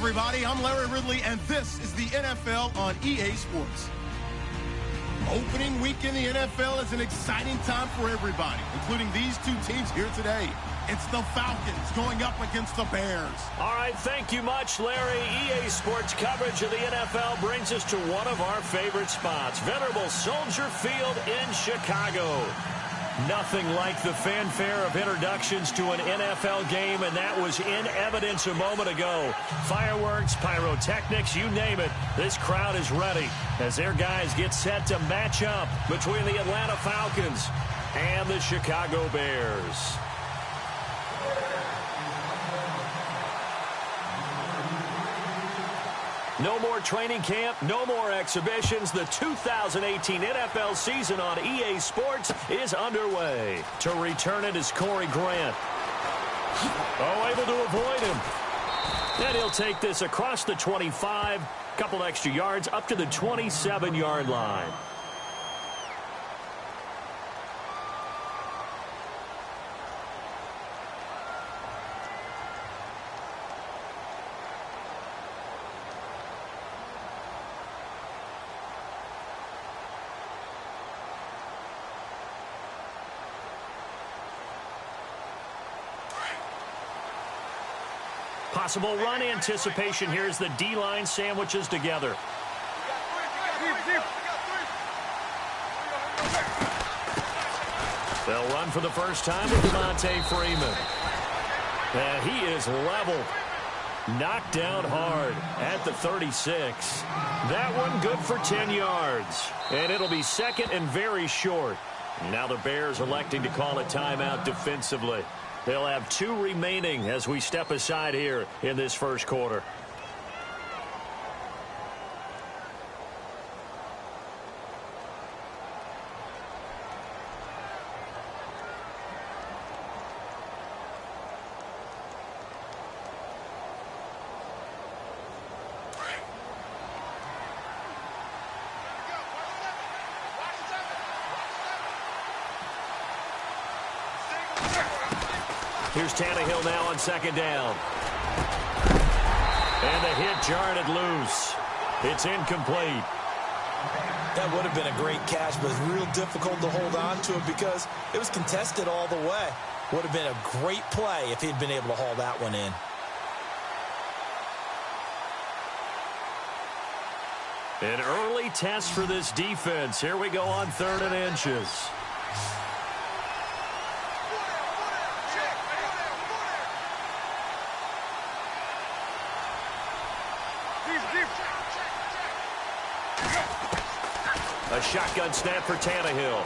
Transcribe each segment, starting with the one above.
everybody. I'm Larry Ridley, and this is the NFL on EA Sports. Opening week in the NFL is an exciting time for everybody, including these two teams here today. It's the Falcons going up against the Bears. All right, thank you much, Larry. EA Sports coverage of the NFL brings us to one of our favorite spots, venerable Soldier Field in Chicago. Nothing like the fanfare of introductions to an NFL game, and that was in evidence a moment ago. Fireworks, pyrotechnics, you name it. This crowd is ready as their guys get set to match up between the Atlanta Falcons and the Chicago Bears. No more training camp, no more exhibitions. The 2018 NFL season on EA Sports is underway. To return it is Corey Grant. Oh, able to avoid him. And he'll take this across the 25, couple extra yards up to the 27-yard line. Possible run anticipation here as the D-line sandwiches together. They'll run for the first time with Devontae Freeman. And he is leveled. Knocked down hard at the 36. That one good for 10 yards. And it'll be second and very short. Now the Bears electing to call a timeout defensively. They'll have 2 remaining as we step aside here in this first quarter. Here's Tannehill now on second down. And the hit jarred it loose. It's incomplete. That would have been a great catch, but it's real difficult to hold on to it because it was contested all the way. Would have been a great play if he'd been able to haul that one in. An early test for this defense. Here we go on 3rd and inches. A shotgun snap for Tannehill.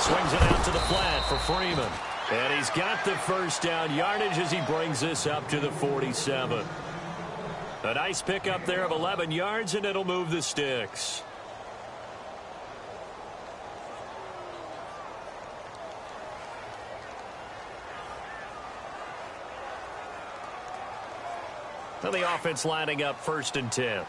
Swings it out to the flat for Freeman. And he's got the first down yardage as he brings this up to the 47. A nice pickup there of 11 yards, and it'll move the sticks. And the offense lining up 1st and 10.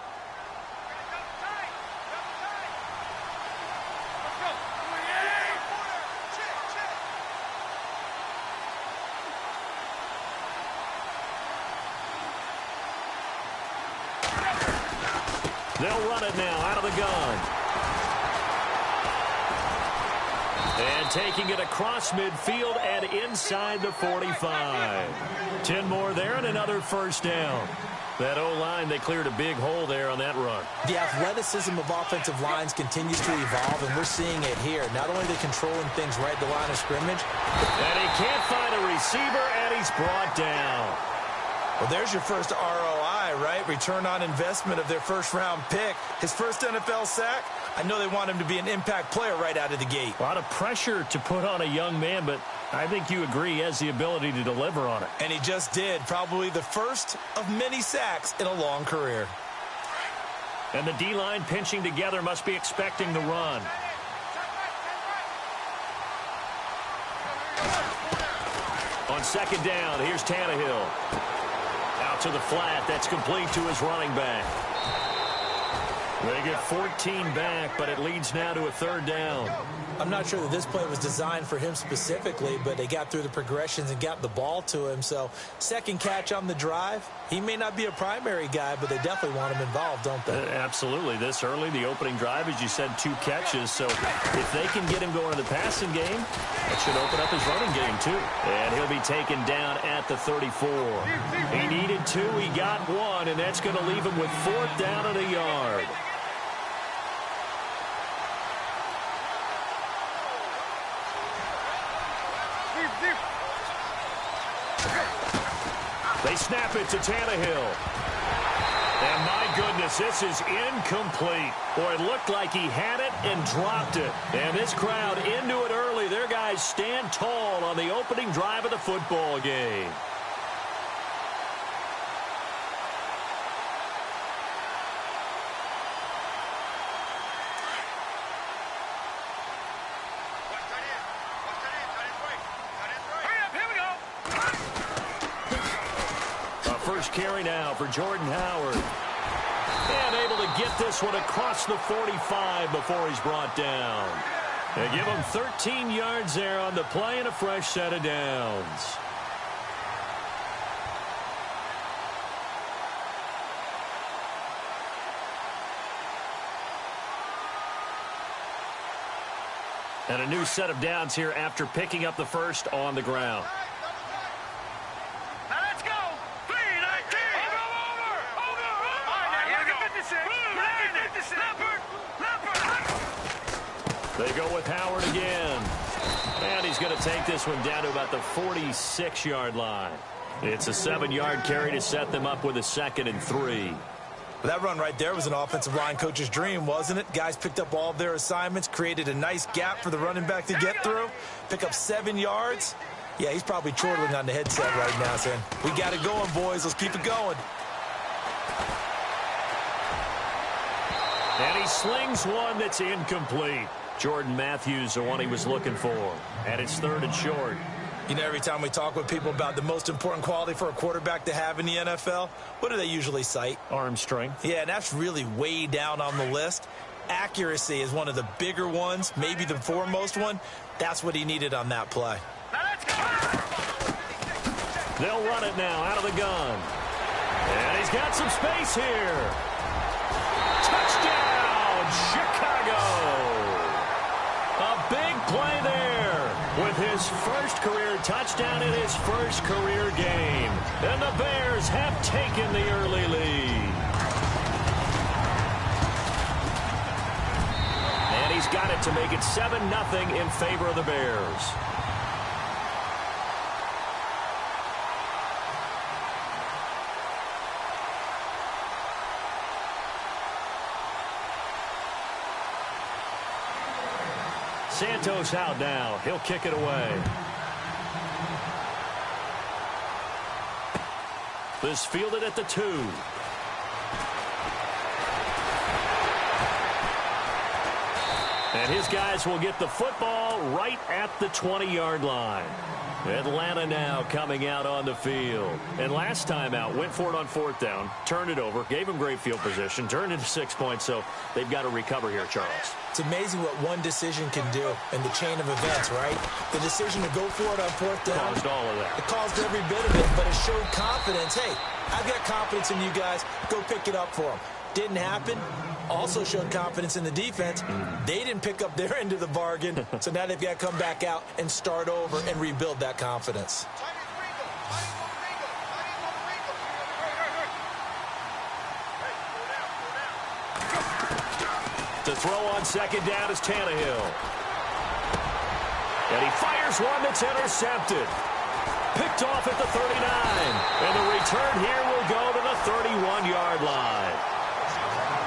They'll run it now out of the gun. And taking it across midfield and inside the 45. 10 more there and another first down. That O-line, they cleared a big hole there on that run. The athleticism of offensive lines continues to evolve, and we're seeing it here. Not only are they controlling things right at the line of scrimmage. And he can't find a receiver, and he's brought down. Well, there's your first ROI, right? Return on investment of their first-round pick. His first NFL sack. I know they want him to be an impact player right out of the gate. A lot of pressure to put on a young man, but I think you agree he has the ability to deliver on it. And he just did. Probably the first of many sacks in a long career. And the D-line pinching together must be expecting the run. On second down, here's Tannehill. Out to the flat. That's complete to his running back. They get 14 back, but it leads now to a third down. I'm not sure that this play was designed for him specifically, but they got through the progressions and got the ball to him. So second catch on the drive. He may not be a primary guy, but they definitely want him involved, don't they? Absolutely. This early, the opening drive, as you said, 2 catches. So if they can get him going in the passing game, that should open up his running game too. And he'll be taken down at the 34. He needed 2. He got 1, and that's going to leave him with 4th down and a yard. They snap it to Tannehill. And my goodness, this is incomplete. Boy, it looked like he had it and dropped it. And this crowd into it early. Their guys stand tall on the opening drive of the football game. First carry now for Jordan Howard. And able to get this one across the 45 before he's brought down. They give him 13 yards there on the play and a fresh set of downs. And a new set of downs here after picking up the first on the ground. They go with Howard again. And he's going to take this one down to about the 46-yard line. It's a 7-yard carry to set them up with a 2nd and 3. That run right there was an offensive line coach's dream, wasn't it? Guys picked up all of their assignments, created a nice gap for the running back to get through, pick up 7 yards. Yeah, he's probably chortling on the headset right now saying, we got it going, boys. Let's keep it going. And he slings one that's incomplete. Jordan Matthews, the one he was looking for. And it's 3rd and short. You know, every time we talk with people about the most important quality for a quarterback to have in the NFL, what do they usually cite? Arm strength. Yeah, and that's really way down on the list. Accuracy is one of the bigger ones, maybe the foremost one. That's what he needed on that play. They'll run it now out of the gun. And he's got some space here. Touchdown, Chicago. A big play there with his first career touchdown in his first career game. And the Bears have taken the early lead. And he's got it to make it 7-0 in favor of the Bears. Santos out now. He'll kick it away. This fielded at the 2. And his guys will get the football right at the 20-yard line. Atlanta now coming out on the field. And last time out, went for it on 4th down, turned it over, gave him great field position, turned into 6 points, so they've got to recover here, Charles. It's amazing what one decision can do in the chain of events, right? The decision to go for it on 4th down. Caused all of that. It caused every bit of it, but it showed confidence. Hey, I've got confidence in you guys. Go pick it up for them. Didn't happen. Also showed confidence in the defense. They didn't pick up their end of the bargain, so now they've got to come back out and start over and rebuild that confidence. To throw on 2nd down is Tannehill. And he fires one that's intercepted. Picked off at the 39. And the return here will go to the 31-yard line.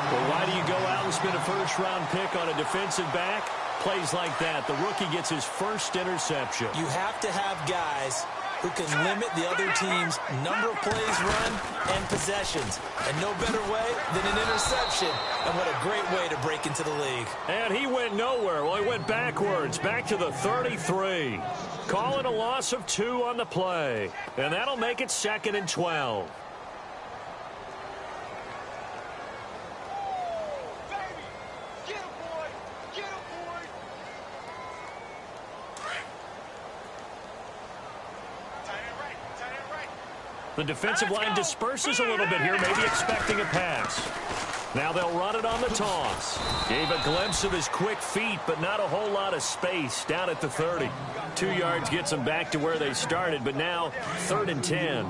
Well, why do you go out and spend a first-round pick on a defensive back? Plays like that. The rookie gets his first interception. You have to have guys who can limit the other team's number of plays run and possessions. And no better way than an interception. And what a great way to break into the league. And he went nowhere. Well, he went backwards, back to the 33. Calling a loss of 2 on the play. And that'll make it 2nd and 12. The defensive line disperses a little bit here, maybe expecting a pass. Now they'll run it on the toss. Gave a glimpse of his quick feet, but not a whole lot of space down at the 30. 2 yards gets them back to where they started, but now 3rd and 10.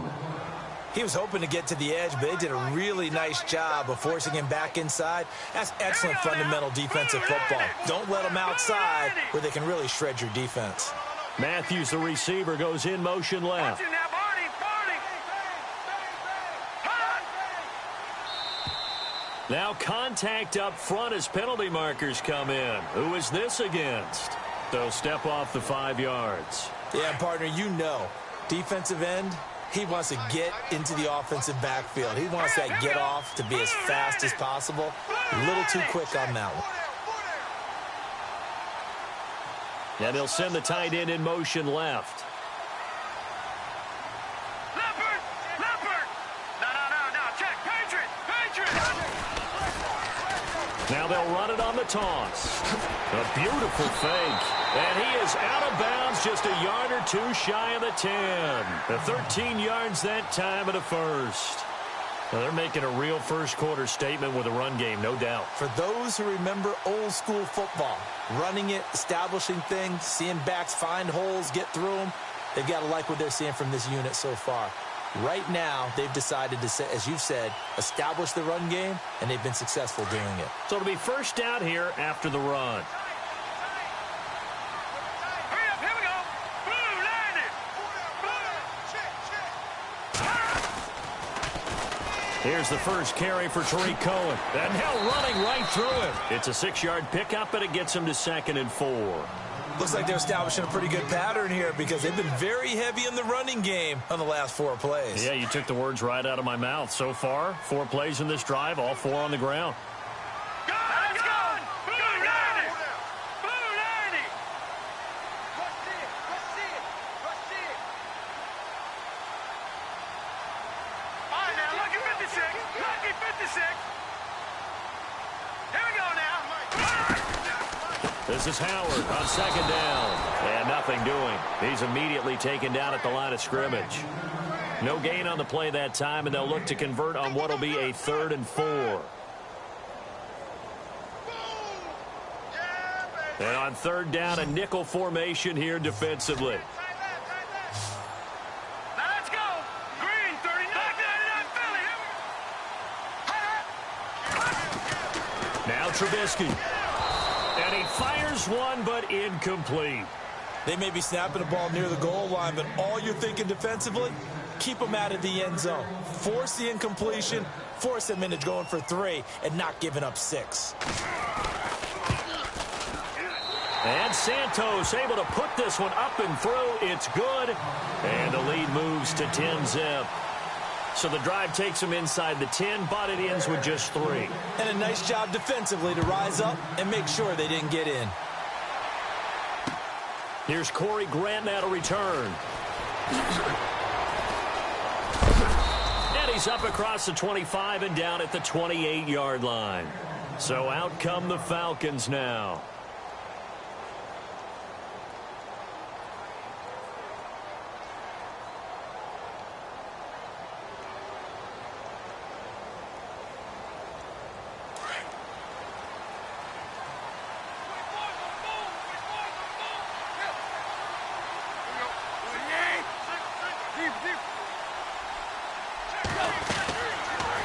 He was hoping to get to the edge, but they did a really nice job of forcing him back inside. That's excellent fundamental defensive football. Don't let them outside where they can really shred your defense. Matthews, the receiver, goes in motion left. Now contact up front as penalty markers come in. Who is this against? They'll step off the 5 yards. Yeah, partner, you know, defensive end, he wants to get into the offensive backfield. He wants that get off to be as fast as possible. A little too quick on that one. And he'll send the tight end in motion left. Now they'll run it on the toss. A beautiful fake. And he is out of bounds just a yard or two shy of the 10. The 13 yards that time of the first. Now they're making a real first-quarter statement with a run game, no doubt. For those who remember old-school football, running it, establishing things, seeing backs find holes, get through them, they've got to like what they're seeing from this unit so far. Right now, they've decided to, as you've said, establish the run game, and they've been successful doing it. So it'll be first down here after the run. Here's the first carry for Tariq Cohen. And now running right through it. It's a 6-yard pickup, and it gets him to 2nd and 4. Looks like they're establishing a pretty good pattern here because they've been very heavy in the running game on the last 4 plays. Yeah, you took the words right out of my mouth. So far, 4 plays in this drive, all 4 on the ground. Let's go! All right, now, lucky 56. Lucky 56. Here we go now. This is Howard on 2nd down. And nothing doing. He's immediately taken down at the line of scrimmage. No gain on the play that time, and they'll look to convert on what will be a 3rd and 4. And on 3rd down, a nickel formation here defensively. Now let's go. Green, 39, Philly. Now Trubisky. And he fires one, but incomplete. They may be snapping the ball near the goal line, but all you're thinking defensively, keep them out of the end zone. Force the incompletion, force them into going for 3, and not giving up 6. And Santos able to put this one up and through. It's good. And the lead moves to 10-zip. So the drive takes them inside the 10, but it ends with just 3. And a nice job defensively to rise up and make sure they didn't get in. Here's Corey Grant now to return. And he's up across the 25 and down at the 28-yard line. So out come the Falcons now.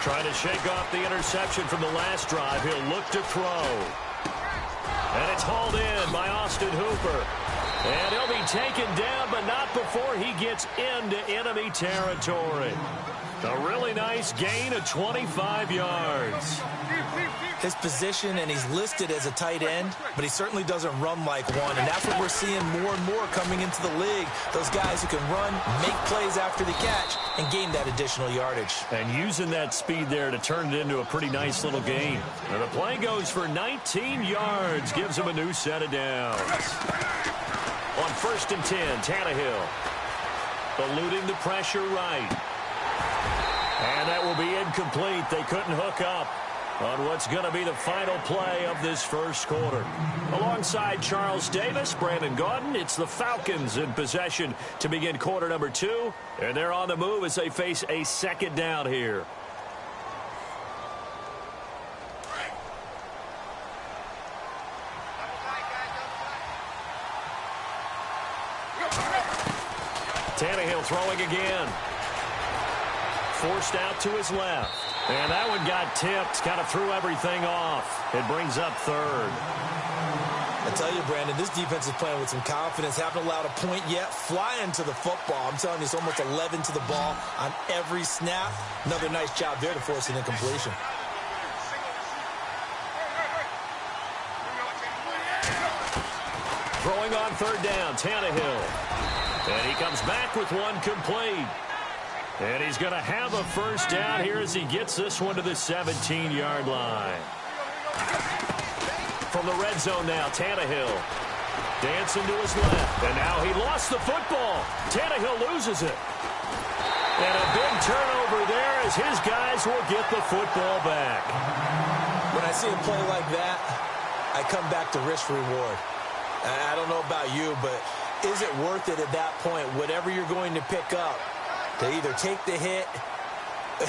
Trying to shake off the interception from the last drive. He'll look to throw. And it's hauled in by Austin Hooper. And he'll be taken down, but not before he gets into enemy territory. A really nice gain of 25 yards. His position, and he's listed as a tight end, but he certainly doesn't run like one, and that's what we're seeing more and more coming into the league. Those guys who can run, make plays after the catch, and gain that additional yardage. And using that speed there to turn it into a pretty nice little gain. And the play goes for 19 yards, gives him a new set of downs. On 1st and 10, Tannehill eluding the pressure right. And that will be incomplete. They couldn't hook up. on what's going to be the final play of this first quarter. Alongside Charles Davis, Brandon Gaudin, it's the Falcons in possession to begin quarter number 2. And they're on the move as they face a second down here. Tannehill throwing again. Forced out to his left. And that one got tipped. Kind of threw everything off. It brings up third. I tell you, Brandon, this defense is playing with some confidence. Haven't allowed a point yet. Flying to the football. I'm telling you, it's almost 11 to the ball on every snap. Another nice job there to force an incompletion. Throwing on third down, Tannehill. And he comes back with one complete. And he's going to have a first down here as he gets this one to the 17-yard line. From the red zone now, Tannehill. Dancing to his left. And now he lost the football. Tannehill loses it. And a big turnover there as his guys will get the football back. When I see a play like that, I come back to risk-reward. I don't know about you, but is it worth it at that point, whatever you're going to pick up, to either take the hit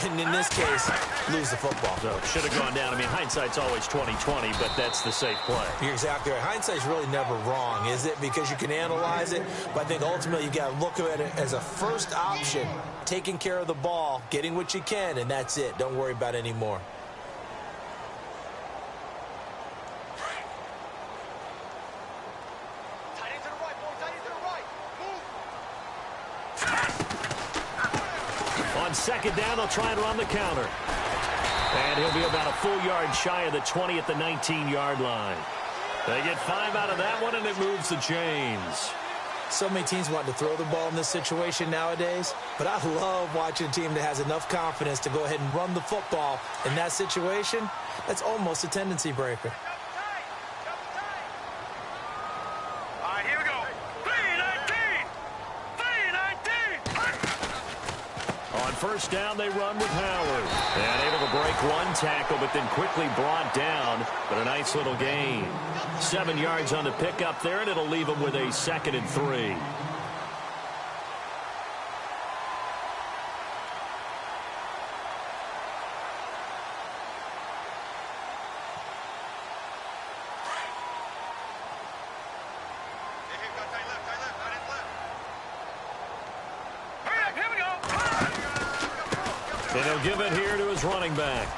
and, in this case, lose the football? So it should have gone down. I mean, hindsight's always 20/20, but that's the safe play. You're exactly right. Hindsight's really never wrong, is it? Because you can analyze it, but I think ultimately you got to look at it as a first option, taking care of the ball, getting what you can, and that's it. Don't worry about any more. Second down, they'll try and run the counter. And he'll be about a full yard shy of the 20 at the 19-yard line. They get 5 out of that one, and it moves the chains. So many teams want to throw the ball in this situation nowadays, but I love watching a team that has enough confidence to go ahead and run the football in that situation. That's almost a tendency breaker. All right, here we go. 3-19! 3-19! On first down, they run with Howard. And able to break one tackle, but then quickly brought down. But a nice little gain. 7 yards on the pickup there, and it'll leave them with a 2nd and 3. And he'll give it here to his running back.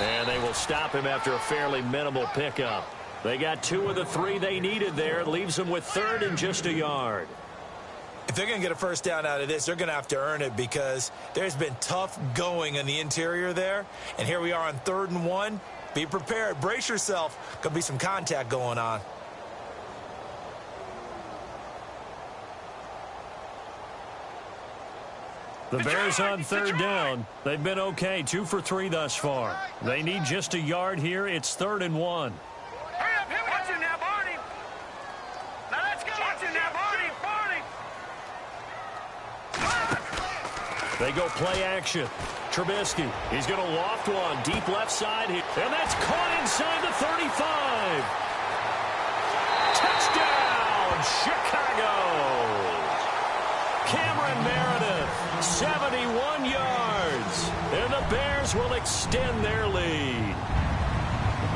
And they will stop him after a fairly minimal pickup. They got 2 of the 3 they needed there. It leaves them with 3rd and just a yard. If they're going to get a first down out of this, they're going to have to earn it because there's been tough going in the interior there. And here we are on 3rd and 1. Be prepared. Brace yourself. Could be some contact going on. The Bears on 3rd down. They've been okay, 2 for 3 thus far. They need just a yard here. It's 3rd and 1. Hurry up, here we go. Watch him now, Barney. Now let's go. Watch him now, Barney. They go play action. Trubisky, he's going to loft one. Deep left side. And that's caught inside the 35. Touchdown, Chicago. Cameron Meredith, 71 yards. And the Bears will extend their lead.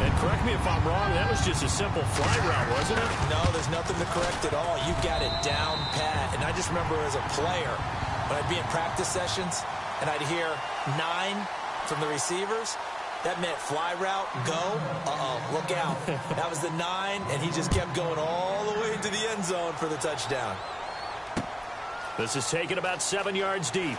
And correct me if I'm wrong, that was just a simple fly route, wasn't it? No, there's nothing to correct at all. You got it down pat. And I just remember as a player, when I'd be in practice sessions and I'd hear 9 from the receivers, that meant fly route, go, look out. That was the 9, and he just kept going all the way into the end zone for the touchdown. This is taken about 7 yards deep.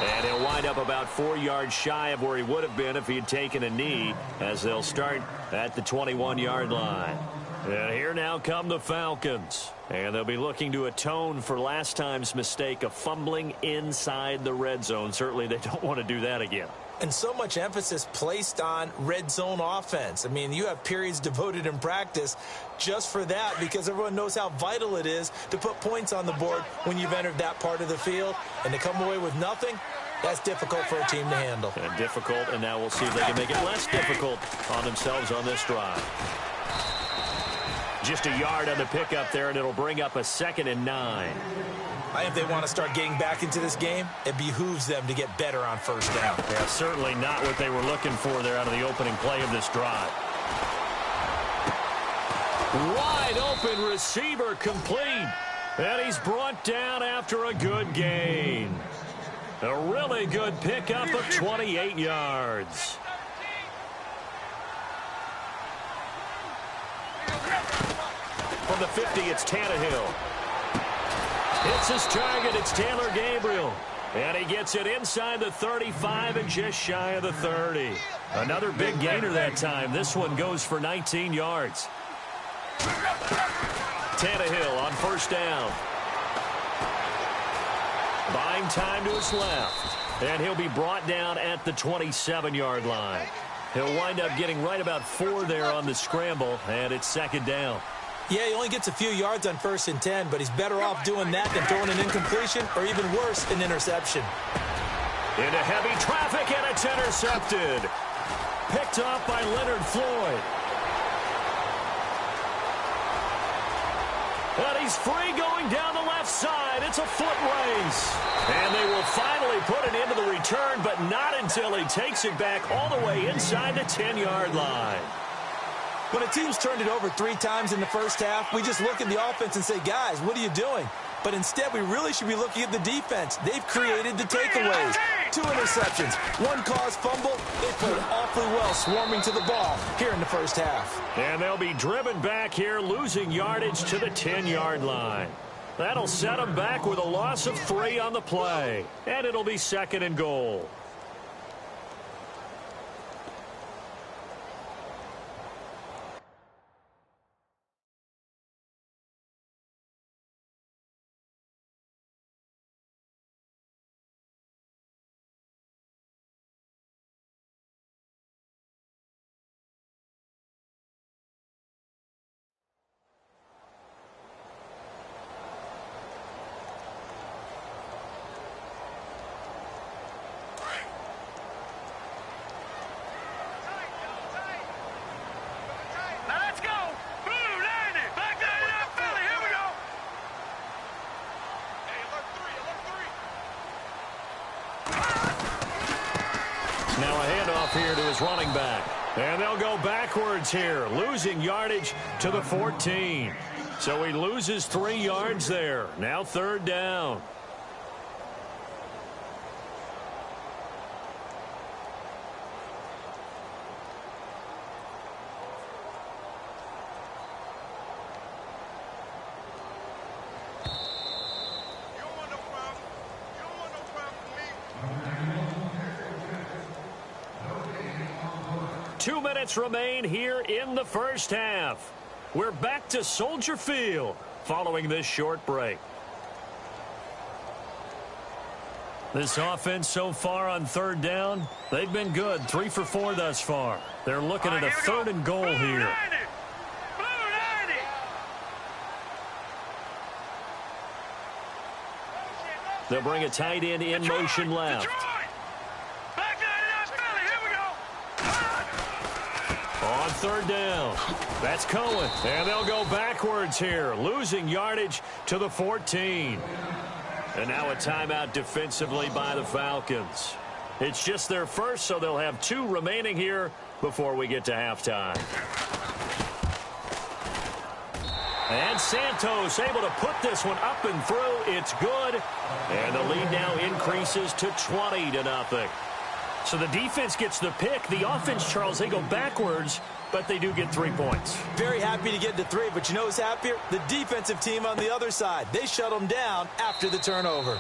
And he'll wind up about 4 yards shy of where he would have been if he had taken a knee, as they'll start at the 21-yard line. And here now come the Falcons. And they'll be looking to atone for last time's mistake of fumbling inside the red zone. Certainly they don't want to do that again. And so much emphasis placed on red zone offense. I mean, you have periods devoted in practice just for that because everyone knows how vital it is to put points on the board when you've entered that part of the field. And to come away with nothing, That's difficult for a team to handle. And difficult, and now we'll see if they can make it less difficult on themselves on this drive. Just a yard on the pickup there, and it'll bring up a 2nd and 9. I think if they want to start getting back into this game, it behooves them to get better on first down. Yeah, certainly not what they were looking for there out of the opening play of this drive. Wide open receiver complete. And he's brought down after a good gain. A really good pickup of 28 yards. From the 50, it's Tannehill. Hits his target. It's Taylor Gabriel. And he gets it inside the 35 and just shy of the 30. Another big gainer that time. This one goes for 19 yards. Tannehill on first down. Buying time to his left. And he'll be brought down at the 27-yard line. He'll wind up getting right about 4 there on the scramble, and it's 2nd down. Yeah, he only gets a few yards on 1st and 10, but he's better off doing that than throwing an incompletion or even worse, an interception. Into heavy traffic, and it's intercepted. Picked off by Leonard Floyd. And he's free going down the left side. It's a foot race. And they will finally put it into the return, but not until he takes it back all the way inside the 10-yard line. When a team's turned it over 3 times in the first half, we just look at the offense and say, guys, what are you doing? But instead, we really should be looking at the defense. They've created the takeaways. 2 interceptions, 1 caused fumble. They played awfully well swarming to the ball here in the first half. And they'll be driven back here, losing yardage to the 10-yard line. That'll set them back with a loss of 3 on the play. And it'll be 2nd and goal. Now a handoff here to his running back. And they'll go backwards here, losing yardage to the 14. So he loses 3 yards there. Now 3rd down. Remain here in the first half. We're back to Soldier Field following this short break. This offense so far on 3rd down, they've been good. 3 for 4 thus far. They're looking at a 3rd and goal here. They'll bring a tight end in motion left. On 3rd down, that's Cohen. And they'll go backwards here, losing yardage to the 14. And now a timeout defensively by the Falcons. It's just their first, so they'll have 2 remaining here before we get to halftime. And Santos able to put this one up and through. It's good. And the lead now increases to 20-0. So the defense gets the pick. The offense, Charles, they go backwards, but they do get 3 points. Very happy to get to 3, but you know who's happier? The defensive team on the other side. They shut them down after the turnover.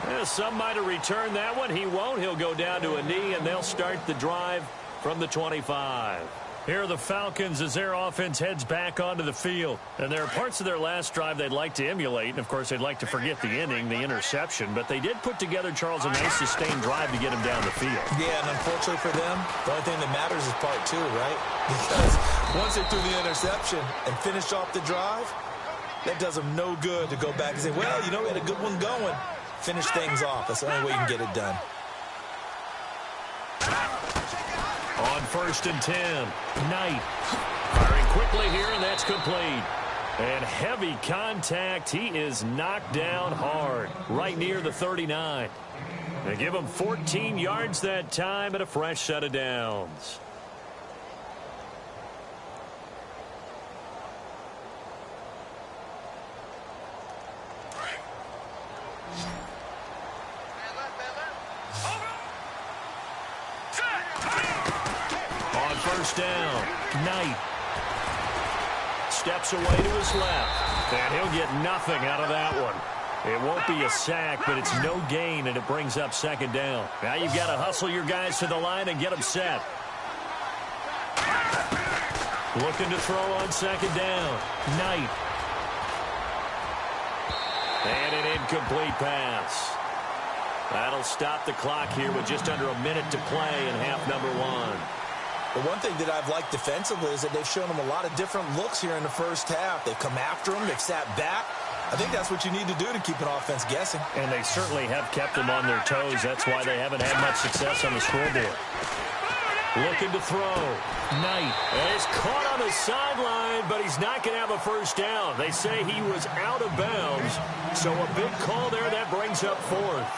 Yeah, some might have returned that one. He won't. He'll go down to a knee, and they'll start the drive from the 25. Here are the Falcons as their offense heads back onto the field. And there are parts of their last drive they'd like to emulate. And, of course, they'd like to forget the inning, the interception. But they did put together, Charles, a nice sustained drive to get them down the field. Yeah, and unfortunately for them, the only thing that matters is part 2, right? Because once they threw the interception and finished off the drive, that does them no good to go back and say, well, you know, we had a good one going. Finish things off. That's the only way you can get it done. On 1st and 10, Knight firing quickly here, and that's complete. And heavy contact. He is knocked down hard, right near the 39. They give him 14 yards that time and a fresh set of downs. On 1st down, Knight steps away to his left, and he'll get nothing out of that one. It won't be a sack, but it's no gain, and it brings up 2nd down. Now you've got to hustle your guys to the line and get them set. Looking to throw on 2nd down. Knight. And an incomplete pass. That'll stop the clock here with just under a minute to play in half number 1. The one thing that I've liked defensively is that they've shown them a lot of different looks here in the first half. They've come after them. They've sat back. I think that's what you need to do to keep an offense guessing. And they certainly have kept them on their toes. That's why they haven't had much success on the scoreboard. Looking to throw. Knight is caught on the sideline, but he's not going to have a 1st down. They say he was out of bounds, so a big call there. That brings up 4th.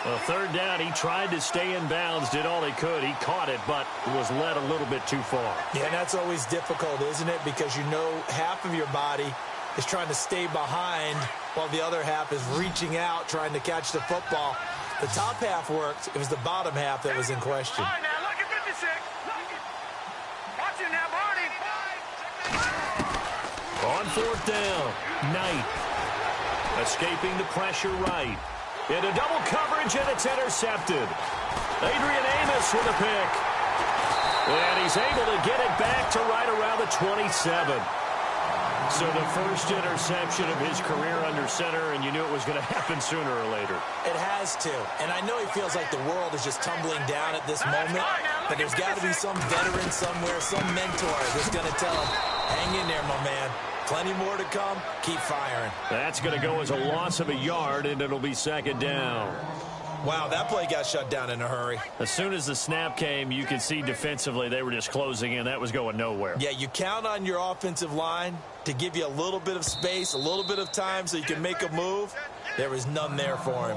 Well, 3rd down, he tried to stay in bounds, did all he could. He caught it, but was led a little bit too far. Yeah, and that's always difficult, isn't it? Because you know half of your body is trying to stay behind while the other half is reaching out, trying to catch the football. The top half worked. It was the bottom half that was in question. All right, now, look at 56. Watch it now, Barney. On 4th down, Knight escaping the pressure right. Into double coverage, and it's intercepted. Adrian Amos with a pick. And he's able to get it back to right around the 27. So the first interception of his career under center, and you knew it was going to happen sooner or later. It has to. And I know he feels like the world is just tumbling down at this moment, but there's got to be some veteran somewhere, some mentor that's going to tell him, hang in there, my man. Plenty more to come. Keep firing. That's going to go as a loss of a yard, and it'll be 2nd down. Wow, that play got shut down in a hurry. As soon as the snap came, you could see defensively they were just closing in. That was going nowhere. Yeah, you count on your offensive line to give you a little bit of space, a little bit of time so you can make a move. There was none there for him.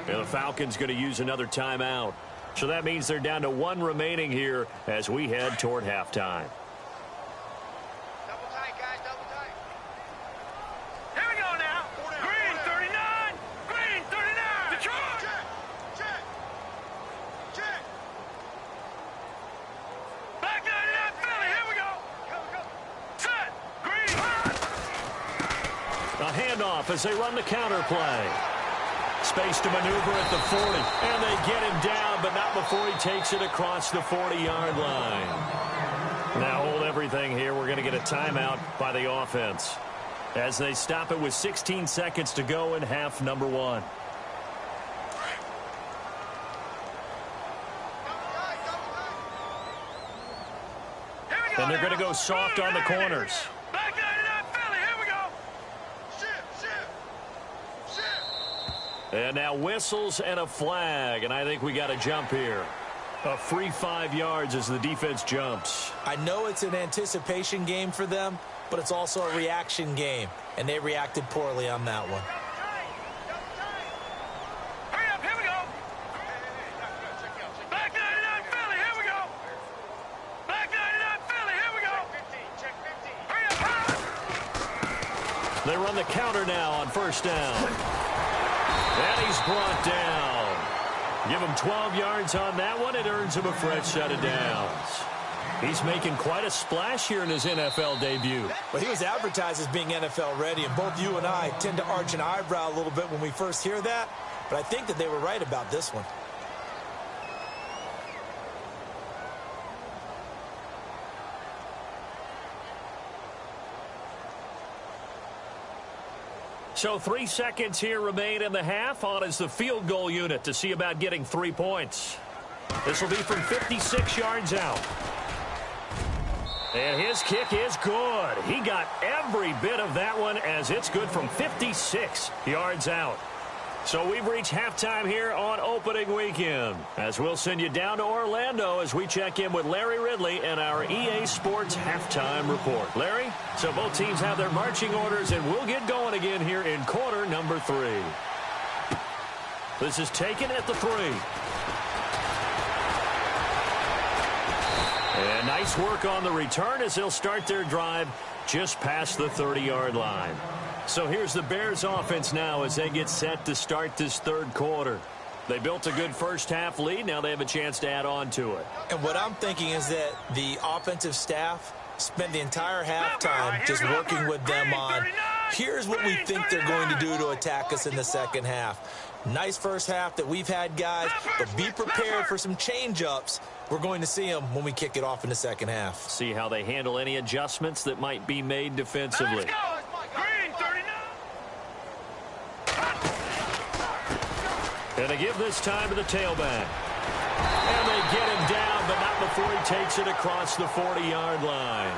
And the Falcons going to use another timeout. So that means they're down to 1 remaining here as we head toward halftime. Handoff as they run the counter play. Space to maneuver at the 40. And they get him down, but not before he takes it across the 40-yard line. Now hold everything here. We're going to get a timeout by the offense as they stop it with 16 seconds to go in half number 1. And they're going to go soft on the corners. And now whistles and a flag, and I think we got a jump here. A free 5 yards as the defense jumps. I know it's an anticipation game for them, but it's also a reaction game, and they reacted poorly on that one. Hurry up, here we go. Back 99 Philly, here we go. Back 99 Philly, here we go. Check 15. Hurry up. They run the counter now on 1st down. And he's brought down. Give him 12 yards on that one. It earns him a fresh set of downs. He's making quite a splash here in his NFL debut. Well, he was advertised as being NFL ready, and both you and I tend to arch an eyebrow a little bit when we first hear that, but I think that they were right about this one. So 3 seconds here remain in the half. On is the field goal unit to see about getting 3 points. This will be from 56 yards out. And his kick is good. He got every bit of that one as it's good from 56 yards out. So we've reached halftime here on opening weekend, as we'll send you down to Orlando as we check in with Larry Ridley and our EA Sports halftime report. Larry, so both teams have their marching orders, and we'll get going again here in quarter number 3. This is taken at the 3. And nice work on the return as they'll start their drive just past the 30-yard line. So here's the Bears offense now as they get set to start this third quarter. They built a good first-half lead. Now they have a chance to add on to it. And what I'm thinking is that the offensive staff spent the entire halftime just working with them on, here's what we think they're going to do to attack us in the second half. Nice first half that we've had, guys, but be prepared for some change-ups. We're going to see them when we kick it off in the second half. See how they handle any adjustments that might be made defensively. And they give this time to the tailback. And they get him down, but not before he takes it across the 40-yard line.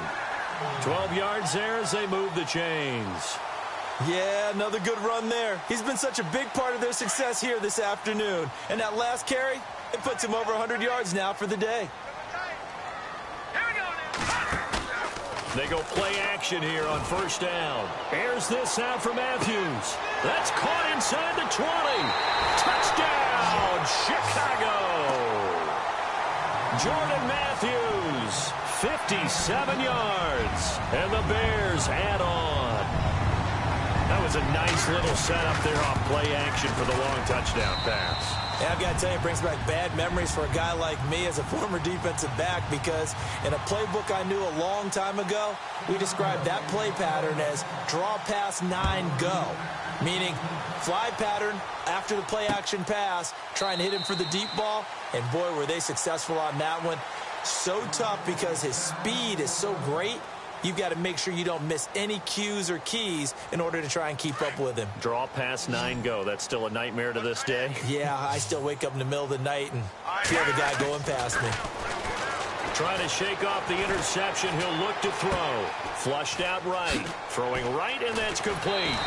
12 yards there as they move the chains. Yeah, another good run there. He's been such a big part of their success here this afternoon. And that last carry, it puts him over 100 yards now for the day. They go play action here on first down. Airs this out for Matthews. That's caught inside the 20. Touchdown, Chicago. Jordan Matthews, 57 yards. And the Bears add on. That was a nice little setup there off play action for the long touchdown pass. Yeah, I've got to tell you, it brings back bad memories for a guy like me as a former defensive back, because in a playbook I knew a long time ago, we described that play pattern as draw pass 9 go, meaning fly pattern after the play action pass, trying to hit him for the deep ball, and boy, were they successful on that one. So tough because his speed is so great. You've got to make sure you don't miss any cues or keys in order to try and keep up with him. Draw pass 9 go. That's still a nightmare to this day. Yeah, I still wake up in the middle of the night and feel the guy going past me. Trying to shake off the interception. He'll look to throw. Flushed out right. Throwing right, and that's complete.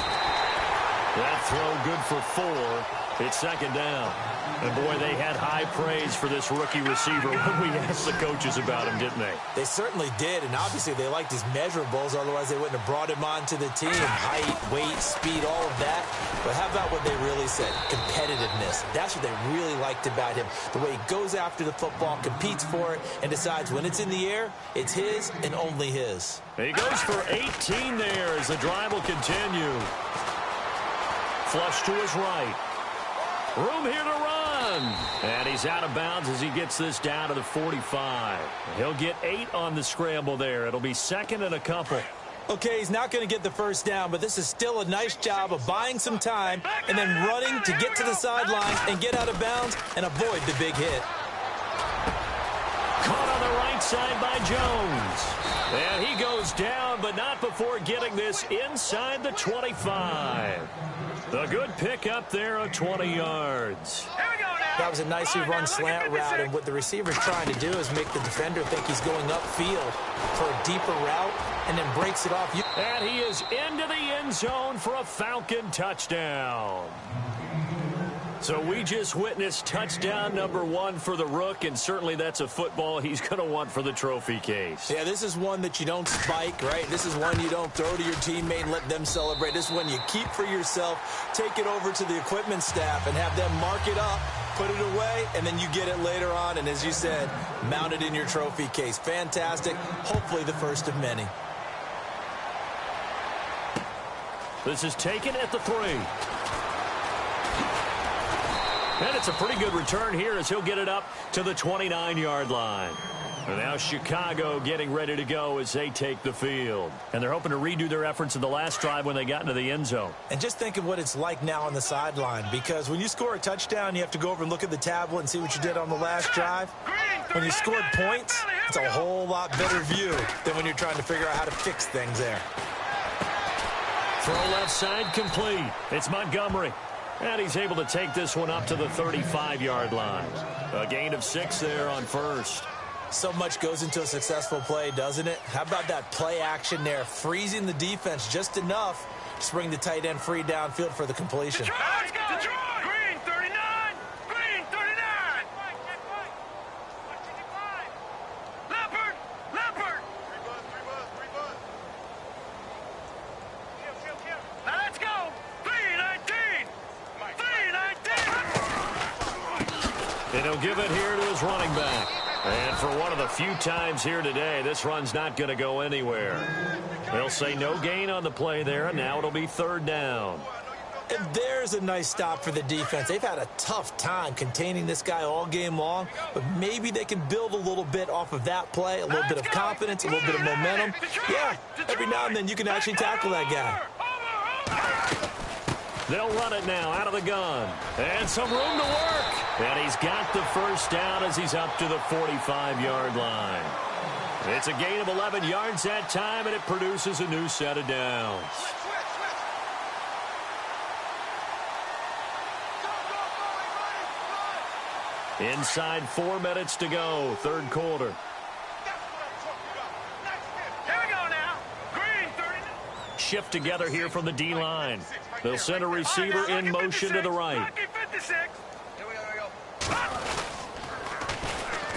That throw good for 4. It's second down. And, boy, they had high praise for this rookie receiver when we asked the coaches about him, didn't they? They certainly did, and obviously they liked his measurables. Otherwise, they wouldn't have brought him onto the team. Height, weight, speed, all of that. But how about what they really said? Competitiveness. That's what they really liked about him. The way he goes after the football, competes for it, and decides when it's in the air, it's his and only his. He goes for 18 there as the drive will continue. Flush to his right. Room here to run. And he's out of bounds as he gets this down to the 45. He'll get 8 on the scramble there. It'll be second and a couple. Okay, he's not going to get the first down, but this is still a nice job of buying some time and then running to get to the sideline and get out of bounds and avoid the big hit. Caught on the right side by Jones. And he goes down, but not before getting this inside the 25. The good pick up there of 20 yards. That was a nicely run slant route, and what the receiver's trying to do is make the defender think he's going upfield for a deeper route and then breaks it off. And he is into the end zone for a Falcon touchdown. So we just witnessed touchdown number 1 for the Rook, and certainly that's a football he's going to want for the trophy case. Yeah, this is one that you don't spike, right? This is one you don't throw to your teammate and let them celebrate. This is one you keep for yourself, take it over to the equipment staff and have them mark it up, put it away, and then you get it later on, and as you said, mount it in your trophy case. Fantastic. Hopefully the first of many. This is taken at the 3. And it's a pretty good return here as he'll get it up to the 29-yard line. And now Chicago getting ready to go as they take the field. And they're hoping to redo their efforts in the last drive when they got into the end zone. And just think of what it's like now on the sideline, because when you score a touchdown, you have to go over and look at the tablet and see what you did on the last drive. When you scored points, it's a whole lot better view than when you're trying to figure out how to fix things there. Throw left side complete. It's Montgomery. And he's able to take this one up to the 35-yard line. A gain of 6 there on first. So much goes into a successful play, doesn't it? How about that play action there, freezing the defense just enough to bring the tight end free downfield for the completion. Detroit! And he'll give it here to his running back. And for one of the few times here today, this run's not going to go anywhere. They'll say no gain on the play there, and now it'll be third down. And there's a nice stop for the defense. They've had a tough time containing this guy all game long, but maybe they can build a little bit off of that play, a little bit of confidence, a little bit of momentum. Yeah, every now and then you can actually tackle that guy. They'll run it now out of the gun. And some room to work. And he's got the first down as he's up to the 45-yard line. It's a gain of 11 yards that time, and it produces a new set of downs. Inside 4 minutes to go, third quarter. Here we go now. Green, 30. Shift together here from the D-line. They'll send a receiver in motion to the right.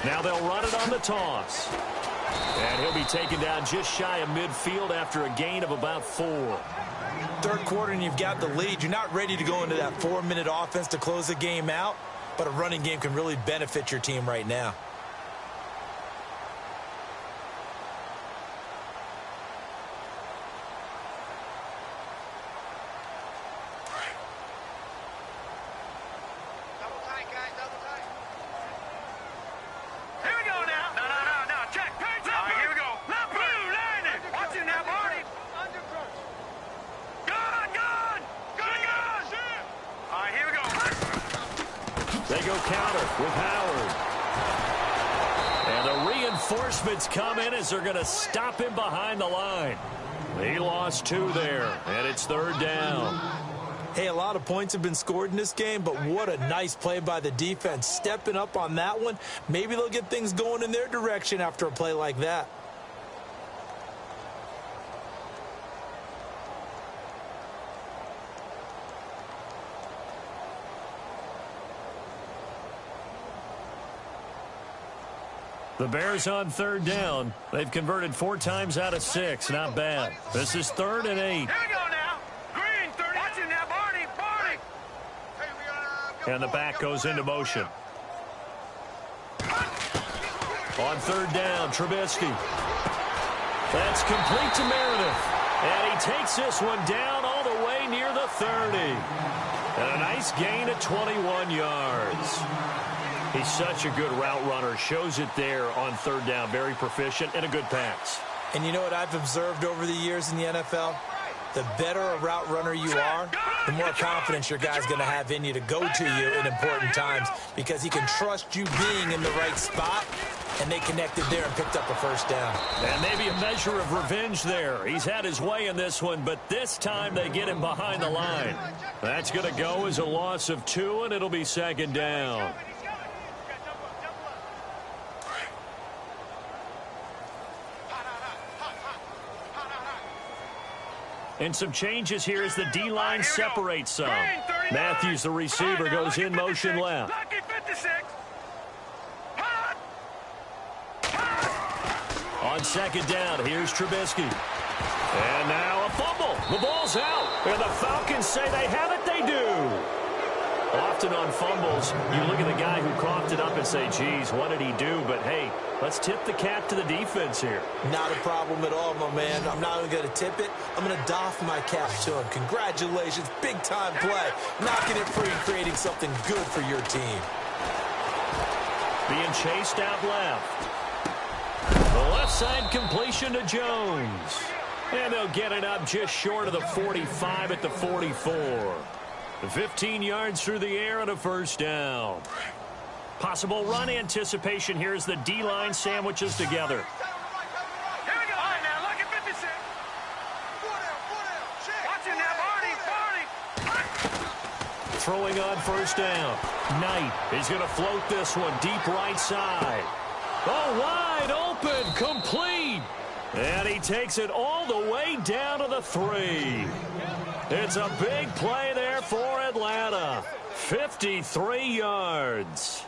Now they'll run it on the toss. And he'll be taken down just shy of midfield after a gain of about 4. Third quarter and you've got the lead. You're not ready to go into that 4-minute offense to close the game out, but a running game can really benefit your team right now. They go counter with Howard. And the reinforcements come in as they're going to stop him behind the line. He lost 2 there, and it's third down. Hey, a lot of points have been scored in this game, but what a nice play by the defense. Stepping up on that one. Maybe they'll get things going in their direction after a play like that. The Bears on third down. They've converted 4 times out of 6. Not bad. This is 3rd and 8. Here we go now. Green, 30. Watch it now, Barney. Barney. And the back goes into motion. On third down, Trubisky. That's complete to Meredith. And he takes this one down all the way near the 30. And a nice gain of 21 yards. He's such a good route runner. Shows it there on third down. Very proficient and a good pass. And you know what I've observed over the years in the NFL? The better a route runner you are, the more confidence your guy's going to have in you to go to you in important times because he can trust you being in the right spot, and they connected there and picked up a first down. And maybe a measure of revenge there. He's had his way in this one, but this time they get him behind the line. That's going to go as a loss of 2, and it'll be second down. And some changes here as the D-line separates some. Matthews, the receiver, goes in motion left. On second down, here's Trubisky. And now a fumble. The ball's out. And the Falcons say they have it. They do. Often on fumbles, you look at the guy who coughed it up and say, geez, what did he do? But, hey, let's tip the cap to the defense here. Not a problem at all, my man. I'm not even going to tip it. I'm going to doff my cap to him. Congratulations. Big-time play. Knocking it free and creating something good for your team. Being chased out left. The left side completion to Jones. And they'll get it up just short of the 45 at the 44. 15 yards through the air and a first down. Possible run anticipation here as the D-line sandwiches together. Here we go. All right, now look at 56. Watch it now, Barney. Throwing on first down. Knight is going to float this one deep right side. Oh, wide open, complete. And he takes it all the way down to the 3. It's a big play there for Atlanta. 53 yards.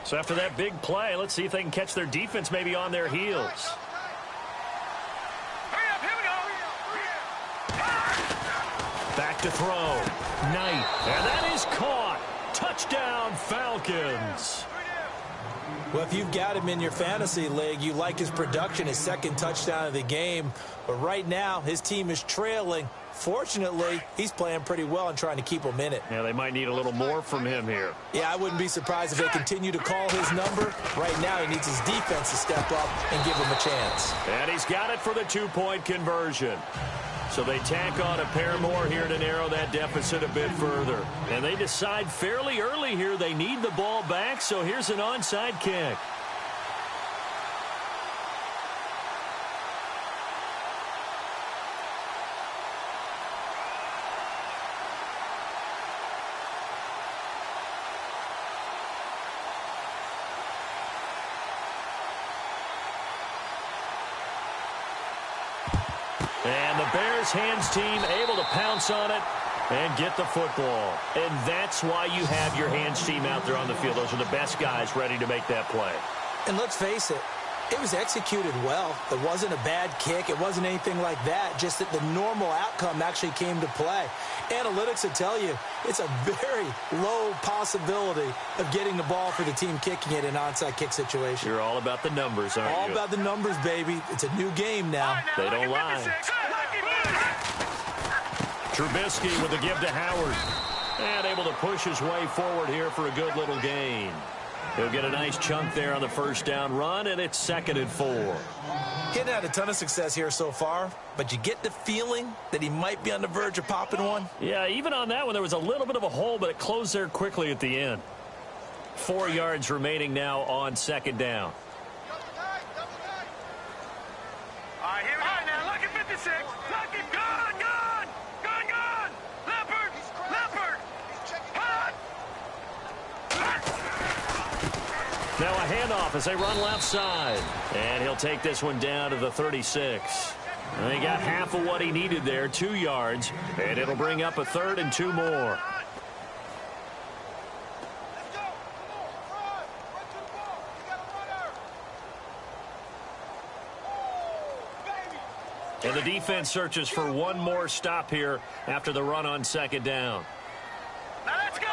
So after that big play, let's see if they can catch their defense maybe on their heels. Hurry up, here we go. to throw. Knight. And that is caught. Touchdown, Falcons. Well, if you've got him in your fantasy league, you like his production, his second touchdown of the game. But right now, his team is trailing. Fortunately, he's playing pretty well and trying to keep them in it. Yeah, they might need a little more from him here. Yeah, I wouldn't be surprised if they continue to call his number. Right now, he needs his defense to step up and give him a chance. And he's got it for the two-point conversion. So they tack on a pair more here to narrow that deficit a bit further. And they decide fairly early here they need the ball back, so here's an onside kick. And the Bears hands team able to pounce on it and get the football. And that's why you have your hands team out there on the field. Those are the best guys ready to make that play. And let's face it, it was executed well. It wasn't a bad kick. It wasn't anything like that. Just that the normal outcome actually came to play. Analytics will tell you it's a very low possibility of getting the ball for the team kicking it in an onside kick situation. You're all about the numbers, aren't you? All about the numbers, baby. It's a new game now. They don't lie. Trubisky with the give to Howard. And able to push his way forward here for a good little gain. He'll get a nice chunk there on the first down run, and it's 2nd and 4. He hadn't had a ton of success here so far, but you get the feeling that he might be on the verge of popping one. Yeah, even on that one, there was a little bit of a hole, but it closed there quickly at the end. 4 yards remaining now on 2nd down. All right, here we go. Now, look at 56. Look at gone, gone. Gone, gone. Leopard. Leopard. Hot. Now a handoff as they run left side. And he'll take this one down to the 36. And he got half of what he needed there, 2 yards. And it'll bring up a 3rd and 2 more. And the defense searches for one more stop here after the run on 2nd down. Now let's go.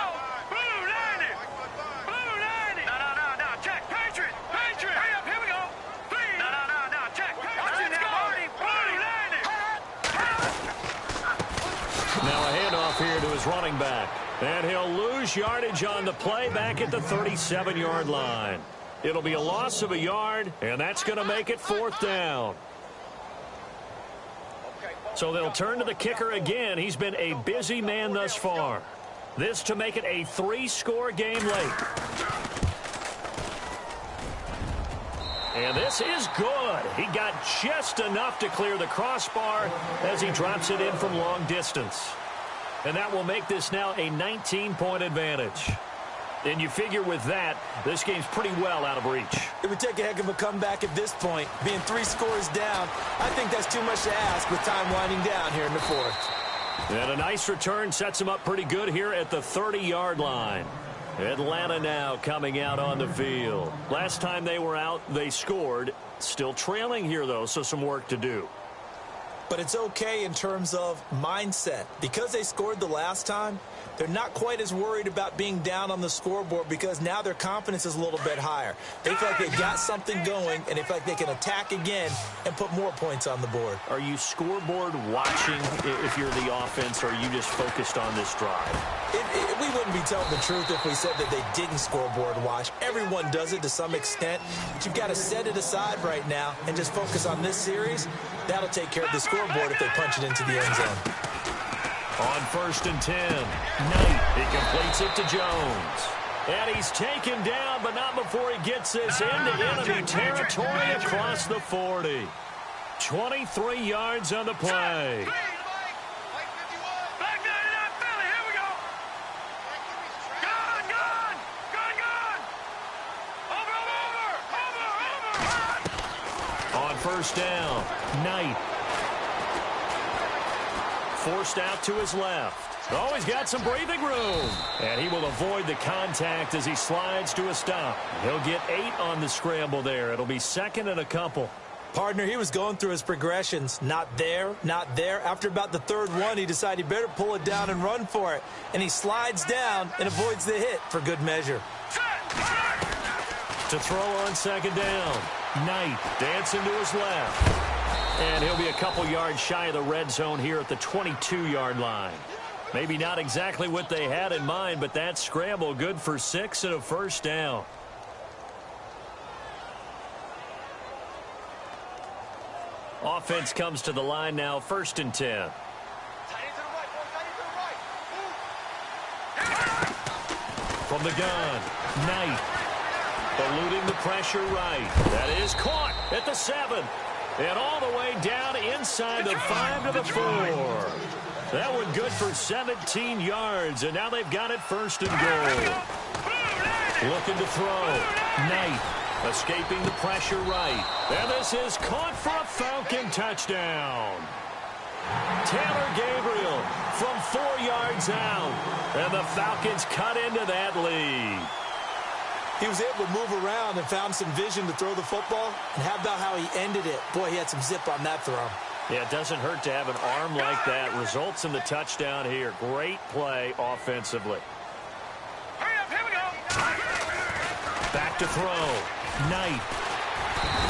Blue 90. Blue 90. No. Check. Patriot. Hurry up. Here we go. 3. No. Check. Let's go. Blue 90. Now a handoff here to his running back. And he'll lose yardage on the play back at the 37-yard line. It'll be a loss of a yard, and that's going to make it 4th down. So they'll turn to the kicker again. He's been a busy man thus far. This to make it a 3-score game late. And this is good. He got just enough to clear the crossbar as he drops it in from long distance. And that will make this now a 19-point advantage. And you figure with that, this game's pretty well out of reach. It would take a heck of a comeback at this point. Being 3 scores down, I think that's too much to ask with time winding down here in the 4th. And a nice return sets him up pretty good here at the 30-yard line. Atlanta now coming out on the field. Last time they were out, they scored. Still trailing here, though, so some work to do. But it's okay in terms of mindset. Because they scored the last time, they're not quite as worried about being down on the scoreboard because now their confidence is a little bit higher. They feel like they've got something going, and they feel like they can attack again and put more points on the board. Are you scoreboard watching if you're the offense, or are you just focused on this drive? We wouldn't be telling the truth if we said that they didn't scoreboard watch. Everyone does it to some extent, but you've got to set it aside right now and just focus on this series. That'll take care of the scoreboard if they punch it into the end zone. On 1st and 10, Knight, he completes it to Jones. And he's taken down, but not before he gets this into enemy territory across the 40. 23 yards on the play. On 1st down, Knight. Forced out to his left. Oh, he's got some breathing room. And he will avoid the contact as he slides to a stop. He'll get 8 on the scramble there. It'll be 2nd and a couple. Partner, he was going through his progressions. Not there, not there. After about the third one, he decided he better pull it down and run for it. And he slides down and avoids the hit for good measure. To throw on second down. Knight dancing to his left. And he'll be a couple yards shy of the red zone here at the 22-yard line. Maybe not exactly what they had in mind, but that scramble good for 6 and a first down. Offense comes to the line now, 1st and 10. From the gun, Knight. Eluding the pressure right. That is caught at the 7. And all the way down inside the 5 to the 4. That one good for 17 yards. And now they've got it 1st and goal. Looking to throw. Knight escaping the pressure right. And this is caught for a Falcon touchdown. Taylor Gabriel from 4 yards out. And the Falcons cut into that lead. He was able to move around and found some vision to throw the football. And how about how he ended it? Boy, he had some zip on that throw. Yeah, it doesn't hurt to have an arm like that. Results in the touchdown here. Great play offensively. Hurry up, here we go. Back to throw. Knight.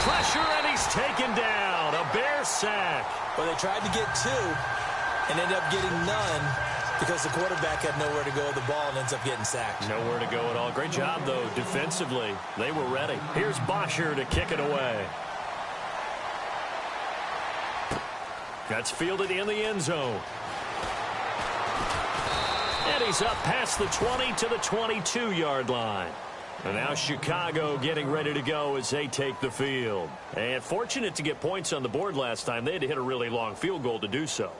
Pressure, and he's taken down. A Bear sack. Well, they tried to get 2 and ended up getting none, because the quarterback had nowhere to go with the ball and ends up getting sacked. Nowhere to go at all. Great job, though, defensively. They were ready. Here's Bosher to kick it away. That's fielded in the end zone. And he's up past the 20 to the 22-yard line. And now Chicago getting ready to go as they take the field. And fortunate to get points on the board last time. They had to hit a really long field goal to do so.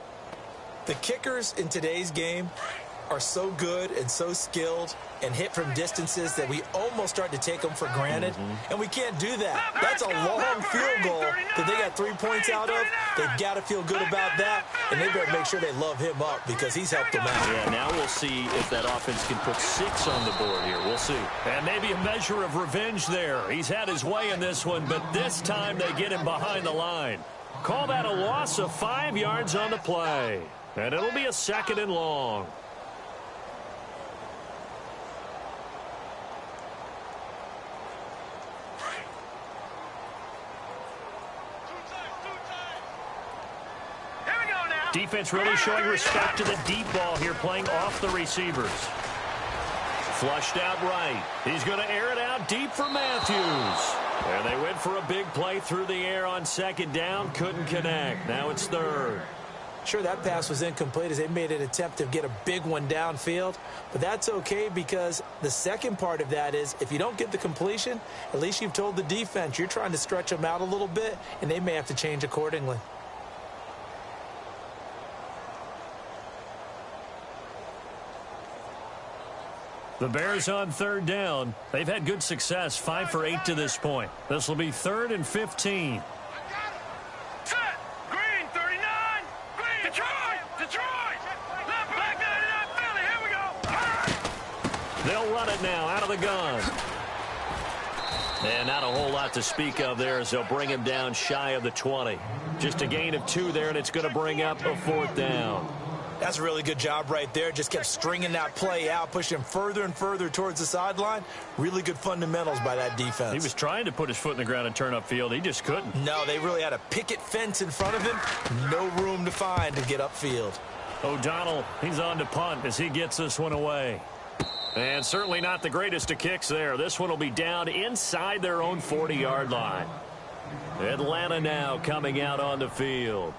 The kickers in today's game are so good and so skilled and hit from distances that we almost start to take them for granted. And we can't do that. That's a long field goal that they got 3 points out of. They've got to feel good about that, and they better make sure they love him up because he's helped them out. Yeah, now we'll see if that offense can put 6 on the board here. We'll see. And maybe a measure of revenge there. He's had his way in this one, but this time they get him behind the line. Call that a loss of 5 yards on the play. And it'll be a 2nd and long. Defense really showing respect to the deep ball here, playing off the receivers. Flushed out right. He's going to air it out deep for Matthews. And they went for a big play through the air on 2nd down. Couldn't connect. Now it's 3rd. Sure, that pass was incomplete as they made an attempt to get a big one downfield. But that's okay because the second part of that is if you don't get the completion, at least you've told the defense you're trying to stretch them out a little bit, and they may have to change accordingly. The Bears on 3rd down. They've had good success, 5 for 8 to this point. This will be 3rd and 15. Set. Green, 39. Green. Detroit. Left back 99 Philly. Here we go. They'll run it now out of the gun. And not a whole lot to speak of there as they'll bring him down shy of the 20. Just a gain of 2 there, and it's going to bring up a 4th down. That's a really good job right there. Just kept stringing that play out, pushing him further and further towards the sideline. Really good fundamentals by that defense. He was trying to put his foot in the ground and turn upfield. He just couldn't. No, they really had a picket fence in front of him. No room to find to get upfield. O'Donnell, he's on to punt as he gets this one away. And certainly not the greatest of kicks there. This one will be down inside their own 40-yard line. Atlanta now coming out on the field.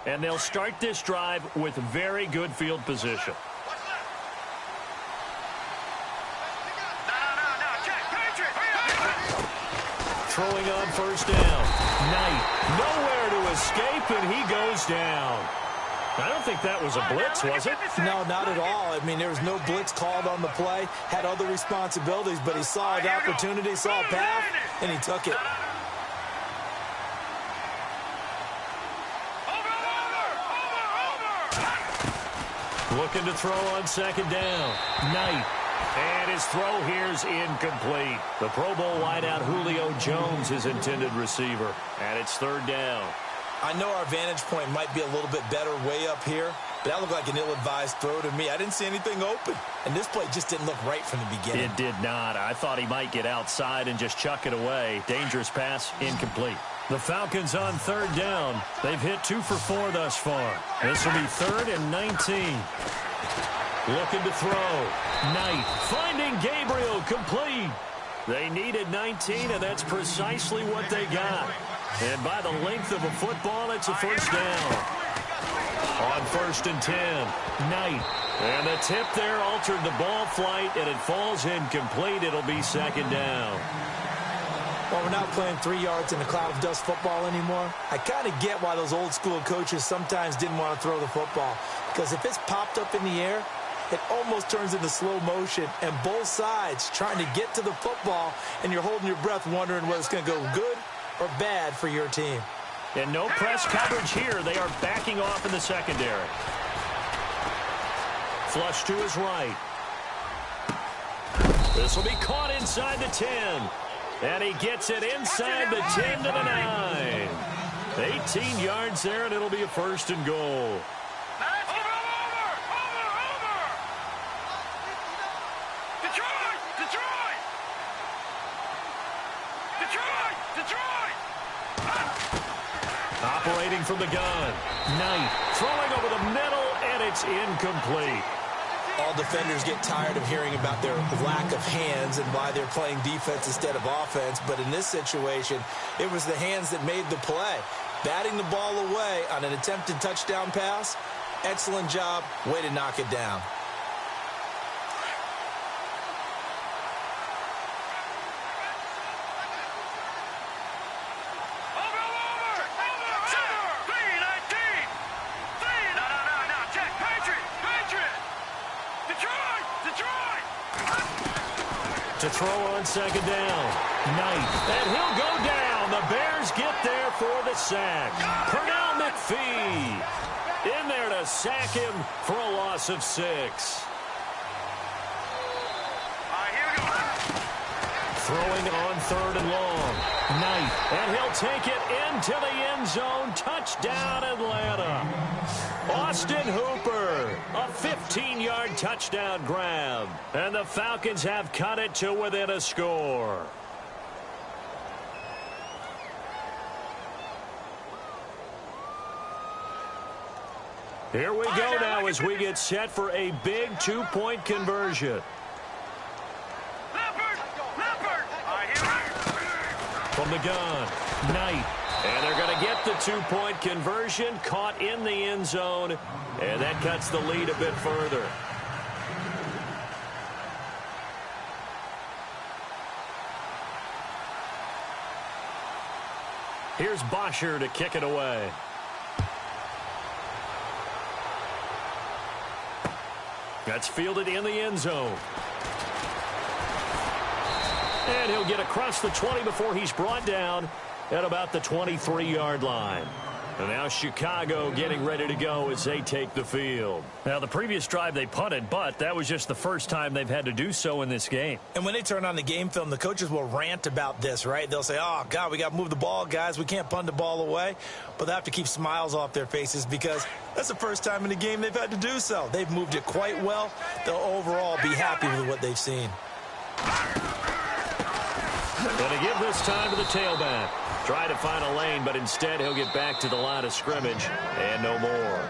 And they'll start this drive with very good field position. Throwing on 1st down. Knight, nowhere to escape, and he goes down. I don't think that was a blitz, was it? No, not at all. I mean, there was no blitz called on the play. Had other responsibilities, but he saw an opportunity, saw a path, and he took it. Looking to throw on second down. Knight. And his throw here's incomplete. The Pro Bowl wideout Julio Jones, his intended receiver. And it's third down. I know our vantage point might be a little bit better way up here, but that looked like an ill-advised throw to me. I didn't see anything open, and this play just didn't look right from the beginning. It did not. I thought he might get outside and just chuck it away. Dangerous pass, incomplete. The Falcons on third down. They've hit 2 for 4 thus far. This will be 3rd and 19. Looking to throw. Knight finding Gabriel, complete. They needed 19, and that's precisely what they got. And by the length of a football, it's a first down. On 1st and 10, Knight. And the tip there altered the ball flight, and it falls incomplete. It'll be second down. Well, we're not playing 3 yards in a cloud of dust football anymore. I kind of get why those old school coaches sometimes didn't want to throw the football. Because if it's popped up in the air, it almost turns into slow motion, and both sides trying to get to the football, and you're holding your breath wondering whether it's going to go good or bad for your team. And no press coverage here. They are backing off in the secondary. Flush to his right. This will be caught inside the 10. And he gets it inside the 10 to the 9. 18 yards there, and it'll be a 1st and goal. Operating from the gun. Knight throwing over the middle, and it's incomplete. All defenders get tired of hearing about their lack of hands and why they're playing defense instead of offense. But in this situation, it was the hands that made the play. Batting the ball away on an attempted touchdown pass. Excellent job. Way to knock it down. To throw on second down. Knight. And he'll go down. The Bears get there for the sack. Pernell McPhee in there to sack him for a loss of 6. Throwing on 3rd and long. Knight. And he'll take it into the end zone. Touchdown, Atlanta. Austin Hooper, a 15-yard touchdown grab. And the Falcons have cut it to within a score. Here we go now as we get set for a big 2-point conversion. From the gun, Knight. And they're going to get the 2-point conversion, caught in the end zone, and that cuts the lead a bit further. Here's Bosher to kick it away. That's fielded in the end zone. And he'll get across the 20 before he's brought down at about the 23-yard line. And now Chicago getting ready to go as they take the field. Now, the previous drive they punted, but that was just the first time they've had to do so in this game. And when they turn on the game film, the coaches will rant about this, right? They'll say, oh, God, we got to move the ball, guys. We can't punt the ball away. But they have to keep smiles off their faces because that's the first time in the game they've had to do so. They've moved it quite well. They'll overall be happy with what they've seen. Going to give this time to the tailback. Try to find a lane, but instead he'll get back to the line of scrimmage and no more.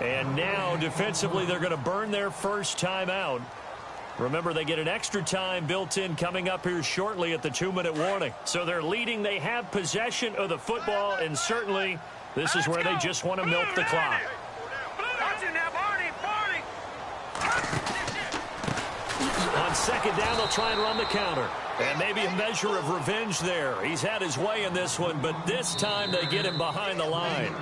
And now defensively they're going to burn their first timeout. Remember, they get an extra time built in coming up here shortly at the 2-minute warning. So they're leading. They have possession of the football, and certainly this is where they just want to milk the clock. On second down, they'll try and run the counter. And maybe a measure of revenge there. He's had his way in this one, but this time they get him behind the line.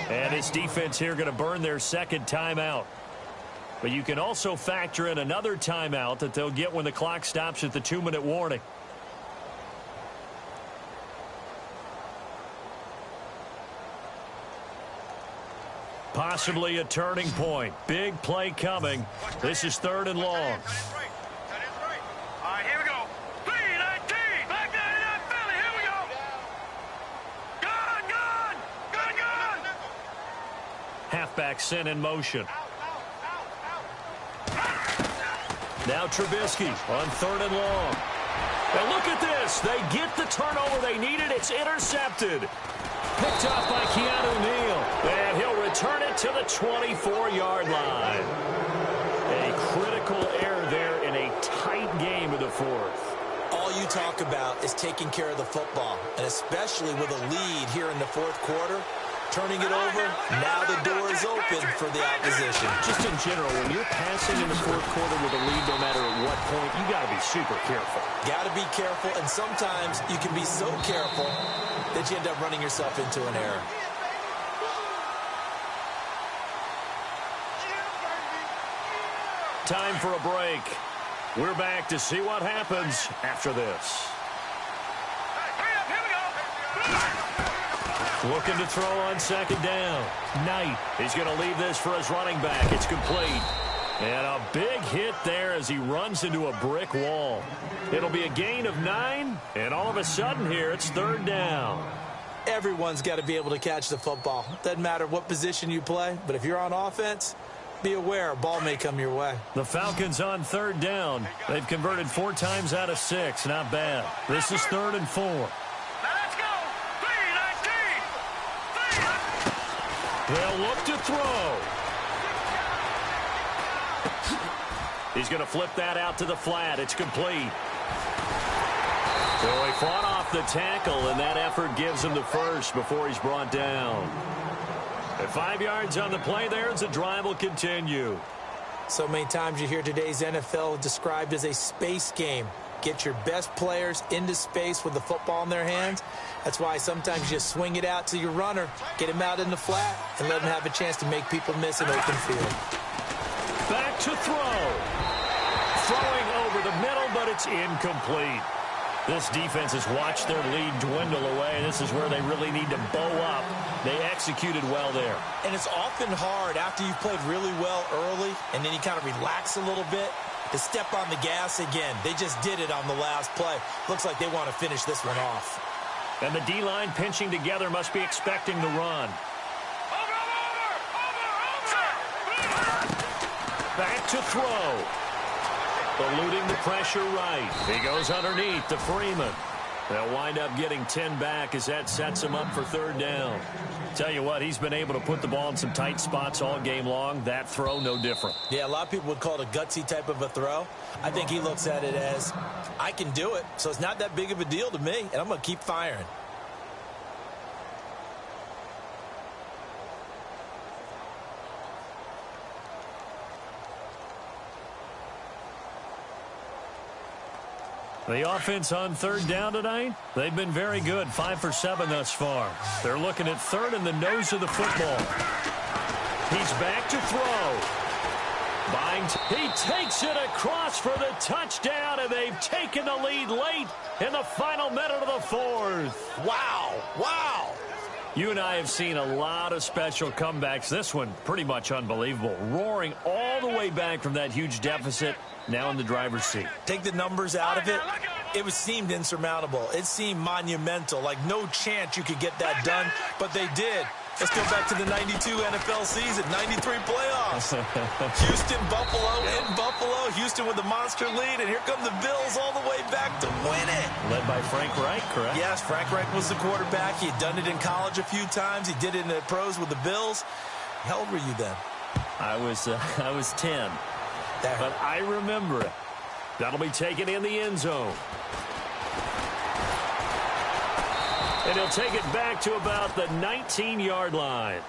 And his defense here going to burn their second timeout. But you can also factor in another timeout that they'll get when the clock stops at the 2-minute warning. Possibly a turning point. Big play coming. This is 3rd and long. All right, here we go. 3-19. Back down in that belly. Here we go. Gun, gun. Gun, gun. Halfback sent in motion. Now Trubisky on 3rd and long. Now look at this. They get the turnover they needed. It's intercepted. Picked off by Keanu Neal. And he'll return it to the 24-yard line. A critical error there in a tight game of the 4th. All you talk about is taking care of the football, and especially with a lead here in the 4th quarter. Turning it over, now the door is open for the opposition. Just in general, when you're passing in the 4th quarter with a lead, no matter at what point, you got to be super careful. Got to be careful, and sometimes you can be so careful that you end up running yourself into an error. Time for a break. We're back to see what happens after this. Looking to throw on 2nd down. Knight. He's going to leave this for his running back. It's complete. And a big hit there as he runs into a brick wall. It'll be a gain of 9, and all of a sudden here it's 3rd down. Everyone's got to be able to catch the football. Doesn't matter what position you play, but if you're on offense, be aware a ball may come your way. The Falcons on 3rd down. They've converted 4 times out of 6. Not bad. This is 3rd and 4. They'll look to throw. He's going to flip that out to the flat. It's complete. So he fought off the tackle, and that effort gives him the first before he's brought down. At 5 yards on the play there, as the drive will continue. So many times you hear today's NFL described as a space game. Get your best players into space with the football in their hands. That's why sometimes you swing it out to your runner, get him out in the flat, and let him have a chance to make people miss an open field. Back to throw. Throwing over the middle, but it's incomplete. This defense has watched their lead dwindle away. This is where they really need to bow up. They executed well there. And it's often hard after you've played really well early, and then you kind of relax a little bit, to step on the gas again. They just did it on the last play. Looks like they want to finish this one off. And the D-line pinching together must be expecting the run. Back to throw. Eluding the pressure right. He goes underneath to Freeman. They'll wind up getting 10 back as that sets him up for 3rd down. Tell you what, he's been able to put the ball in some tight spots all game long. That throw, no different. Yeah, a lot of people would call it a gutsy type of a throw. I think he looks at it as, I can do it, so it's not that big of a deal to me, and I'm going to keep firing. The offense on 3rd down tonight, they've been very good, 5 for 7 thus far. They're looking at 3rd in the nose of the football. He's back to throw. He takes it across for the touchdown, and they've taken the lead late in the final minute of the 4th. Wow, wow. You and I have seen a lot of special comebacks. This one, pretty much unbelievable. Roaring all the way back from that huge deficit, now in the driver's seat. Take the numbers out of it. It seemed insurmountable. It seemed monumental, like no chance you could get that done, but they did. Let's go back to the 92 NFL season, 93 playoffs. Houston, Buffalo, in Buffalo. Houston with the monster lead, and here come the Bills all the way back to win it. Led by Frank Reich, correct? Yes, Frank Reich was the quarterback. He had done it in college a few times. He did it in the pros with the Bills. How old were you then? I was 10. But I remember it. That'll be taken in the end zone. And he'll take it back to about the 19-yard line.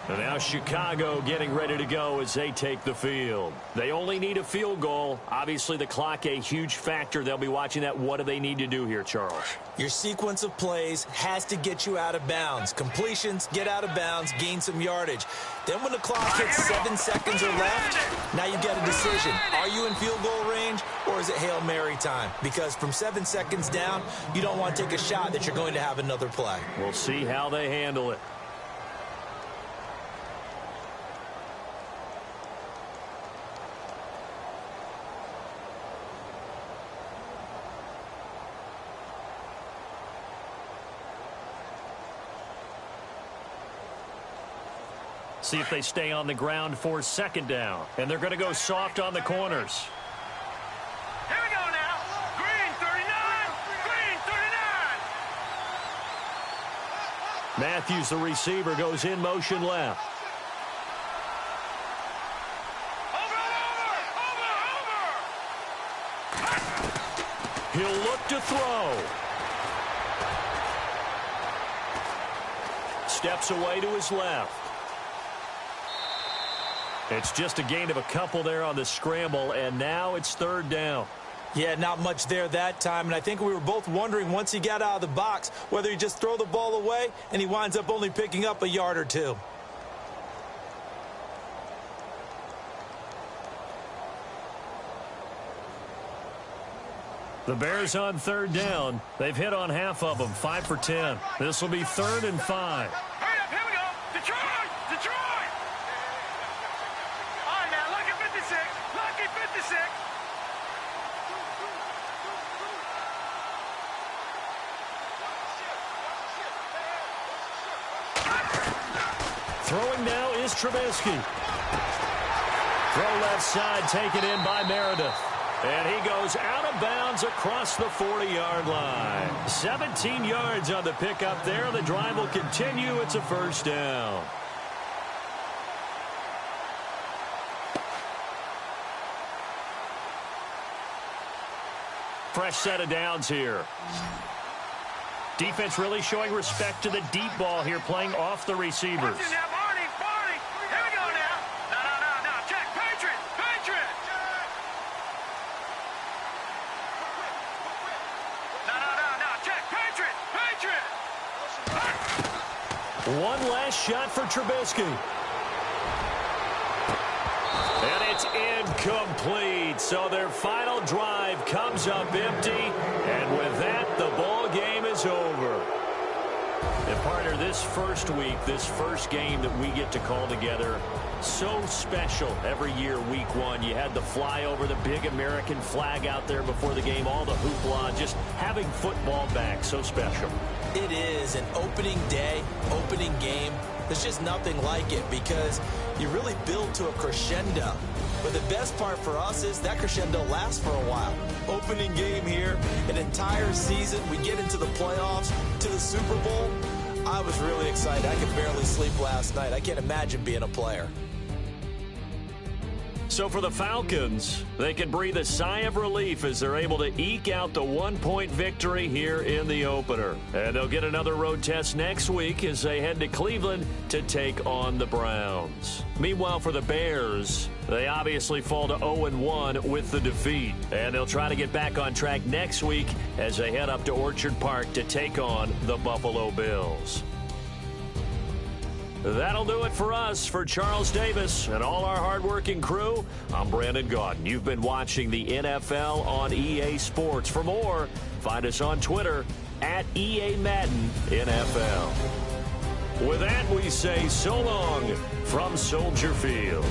And now Chicago getting ready to go as they take the field. They only need a field goal. Obviously, the clock a huge factor. They'll be watching that. What do they need to do here, Charles? Your sequence of plays has to get you out of bounds. Completions, get out of bounds, gain some yardage. Then when the clock hits 7 seconds or left, now you get a decision. Are you in field goal range, or is it Hail Mary time? Because from 7 seconds down, you don't want to take a shot that you're going to have another play. We'll see how they handle it. See if they stay on the ground for second down. And they're going to go soft on the corners. Here we go now. Green 39. Green 39. Matthews, the receiver, goes in motion left. He'll look to throw. Steps away to his left. It's just a gain of a couple there on the scramble, and now it's third down. Yeah, not much there that time, and I think we were both wondering once he got out of the box whether he just throw the ball away and he winds up only picking up a yard or two. The Bears on third down. They've hit on half of them, 5 for 10. This will be 3rd and 5. Hurry up, here we go. Detroit! Detroit! All right, now, lucky 56. Lucky 56. Throwing now is Trubisky. Throw left side, taken in by Meredith. And he goes out of bounds across the 40-yard line. 17 yards on the pickup there. The drive will continue. It's a first down. Fresh set of downs here. Defense really showing respect to the deep ball here, playing off the receivers. One last shot for Trubisky. And it's incomplete. So their final drive comes up empty. And with that, the ball game is over. And partner, this first week, this first game that we get to call together, so special every year, week one. You had the flyover, the big American flag out there before the game, all the hoopla, just having football back, so special. It is an opening day, opening game. There's just nothing like it because you really build to a crescendo. But the best part for us is that crescendo lasts for a while. Opening game here, an entire season. We get into the playoffs, to the Super Bowl. I was really excited. I could barely sleep last night. I can't imagine being a player. So for the Falcons, they can breathe a sigh of relief as they're able to eke out the one-point victory here in the opener. And they'll get another road test next week as they head to Cleveland to take on the Browns. Meanwhile, for the Bears, they obviously fall to 0-1 with the defeat. And they'll try to get back on track next week as they head up to Orchard Park to take on the Buffalo Bills. That'll do it for us. For Charles Davis and all our hardworking crew, I'm Brandon Gaudin. You've been watching the NFL on EA Sports. For more, find us on Twitter at EA Madden NFL. With that, we say so long from Soldier Field.